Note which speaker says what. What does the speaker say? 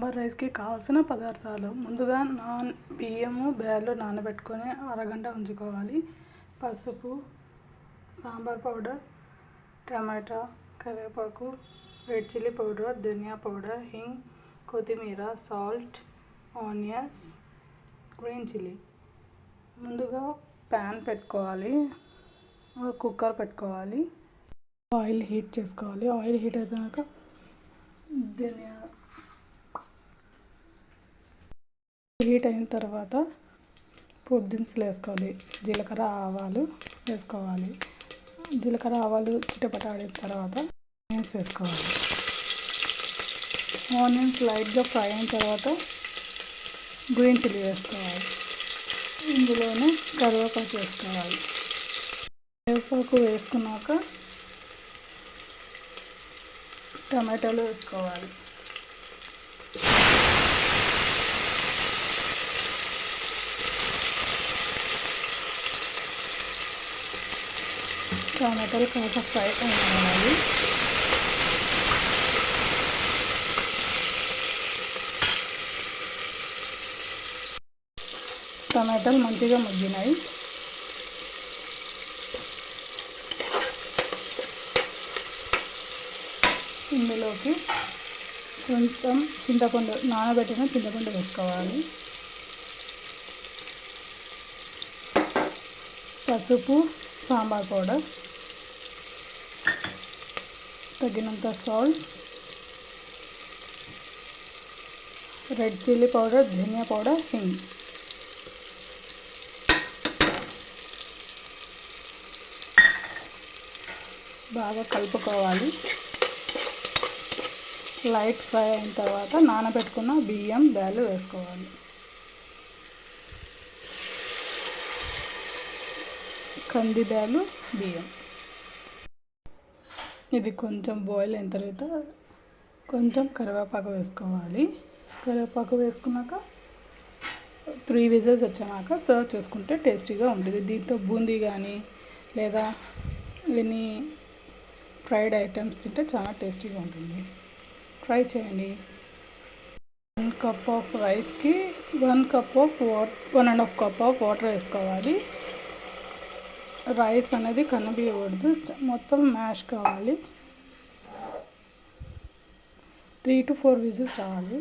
Speaker 1: సాంబార్ రైస్కి కావాల్సిన పదార్థాలు ముందుగా బియ్యము బ్యాళ్ళు నానబెట్టుకొని అరగంట ఉంచుకోవాలి. పసుపు, సాంబార్ పౌడర్, టమాటా, కరివేపాకు, రెడ్ చిల్లీ పౌడర్, ధనియా పౌడర్, హింగ్, కొత్తిమీర, సాల్ట్, ఆనియన్స్, గ్రీన్ చిల్లీ. ముందుగా ప్యాన్ పెట్టుకోవాలి, కుక్కర్ పెట్టుకోవాలి, ఆయిల్ హీట్ చేసుకోవాలి. ఆయిల్ హీట్ అయినాక హీట్ అయిన తర్వాత పోపు దినుసులు వేసుకోవాలి. జీలకర్ర, ఆవాలు వేసుకోవాలి. జీలకర్ర, ఆవాలు చిటపట ఆడిన తర్వాత ఆనియన్స్ వేసుకోవాలి. ఆనియన్స్ లైట్గా ఫ్రై అయిన తర్వాత గ్రీన్ చిల్లీ వేసుకోవాలి. ఇందులోనే కరివేపాకు వేసుకోవాలి. కరివేపాకు వేసుకున్నాక టమాటాలు వేసుకోవాలి. టమాటాలు కాస్త ఫ్రై అవ్వాలి. టమాటాలు మంచిగా మగ్గినాయి. ఇందులోకి కొంచెం చింతపండు, నానబెట్టిన చింతపండు వేసుకోవాలి. పసుపు, సాంబార్ పౌడర్, తగినంత సాల్ట్, రెడ్ చిల్లీ పౌడర్, ధనియా పౌడర్, హింగ్. బాగా కలుపుకోవాలి. లైట్ ఫ్రై అయిన తర్వాత నానబెట్టుకున్న బియ్యం, బ్యాళ్ళు వేసుకోవాలి. కంది బ్యాళ్ళు, బియ్యం. ఇది కొంచెం బాయిల్ అయిన తర్వాత కొంచెం కరివేపాకు వేసుకోవాలి. కరివేపాకు వేసుకున్నాక 3 విజిల్స్ వచ్చాక సర్వ్ చేసుకుంటే టేస్టీగా ఉంటుంది. దీంతో బూందీ కానీ లేదా ఎనీ ఫ్రైడ్ ఐటమ్స్ తింటే చాలా టేస్టీగా ఉంటుంది. ట్రై చేయండి. 1 కప్ ఆఫ్ రైస్కి 1.5 కప్ ఆఫ్ వాటర్ వేసుకోవాలి. రైస్ అనేది కనబియకూడదు, మొత్తం మ్యాష్ కావాలి. 3 to 4 విజిల్స్ రావాలి.